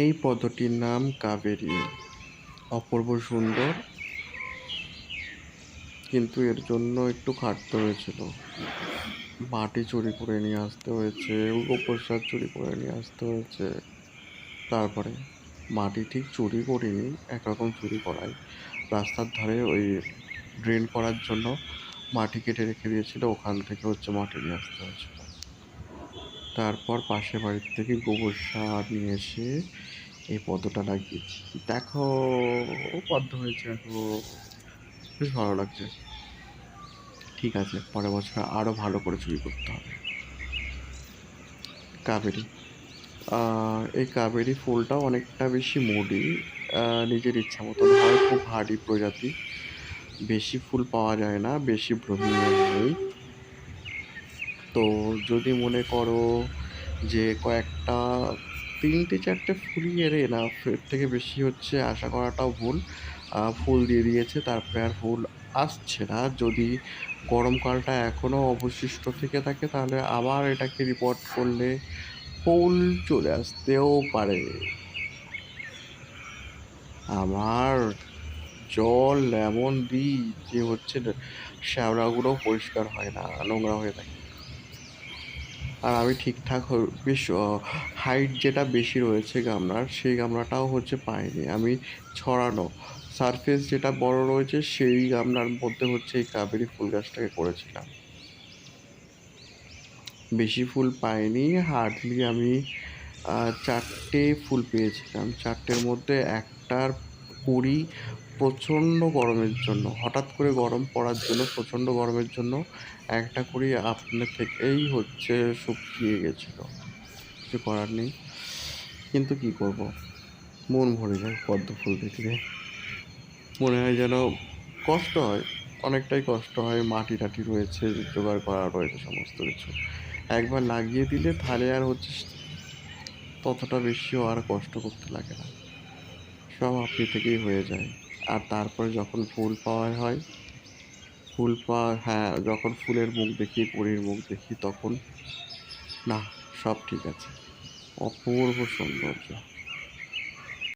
এই পদ্মটির নাম কাবেরী। অপূর্ব সুন্দর, কিন্তু এর জন্য একটু খাটতে হয়েছিল। মাটি চুরি করে নিয়ে আসতে হয়েছে, গোবর সার চুরি করে নিয়ে আসতে হয়েছে। তারপরে মাটি ঠিক চুরি করিনি, একরকম চুরি করাই। রাস্তার ধারে ওই ড্রেন করার জন্য মাটি কেটে রেখে দিয়েছিল, ওখান থেকে মাটি নিয়ে আসতে হয়েছিল। তারপর পাশের বাড়ির থেকে গোবর সার নিয়ে এসে এই পদ্মটা লাগিয়েছি। দেখো পদ্ম হয়েছে এখন, বেশ ভালো লাগছে। ঠিক আছে, পরের বছর আরো ভালো করে চুরি করতে হবে। কাবেরী। এই কাবেরী ফুলটা অনেকটা বেশি মোডি, নিজের ইচ্ছা মতন হয়, খুব হার্ডি প্রজাতি। বেশি ফুল পাওয়া যায় না, বেশি ব্রহ্মীয় নেই। তো যদি মনে করো যে কয়েকটা 3-4টে ফুলই এর এনাফ, এর থেকে বেশি আশা করাটাও ভুল। ফুল দিয়ে দিয়েছে, তারপরে আর ফুল আসছে না। যদি গরমকালটা এখনো অবশিষ্ট থেকে থাকে তাহলে আবার এটাকে রিপোর্ট করলে ফুল চলে আসতেও পারে। আমার জল এমন দিই যে শ্যাওলাগুলো পরিষ্কার হয় না, নোংরা হয়ে থাকে। আর আমি ঠিকঠাক বেশ হাইট যেটা বেশি রয়েছে গামলার, সেই গামলাটাও পাইনি আমি। ছড়ানো সারফেস যেটা বড় রয়েছে সেই গামলার মধ্যে এই কাবেরী ফুল গাছটাকে করেছিলাম। বেশি ফুল পাইনি, হার্ডলি আমি 4টে ফুল পেয়েছিলাম। 4টের মধ্যে একটার কুঁড়ি প্রচণ্ড গরমের জন্য, হঠাৎ করে গরম পড়ার জন্য, প্রচণ্ড গরমের জন্য একটা কুঁড়ি আপনা থেকেই শুকিয়ে গেছিলো। কিছু করার নেই, কিন্তু কি করব, মন ভরে যায় পদ্ম ফুল দেখলে। মনে হয় যেন কষ্ট হয়, অনেকটাই কষ্ট হয়। মাটি টাটি রয়েছে, জোগাড় করা রয়েছে সমস্ত কিছু। একবার লাগিয়ে দিলে তাহলে আর ততটা বেশিও আর কষ্ট করতে লাগে না, সব আপনি থেকেই হয়ে যায়। আর তারপরে যখন ফুল পাওয়া হয়, হ্যাঁ, যখন ফুলের মুখ দেখি, কুঁড়ির মুখ দেখি, তখন না, সব ঠিক আছে। অপূর্ব সৌন্দর্য।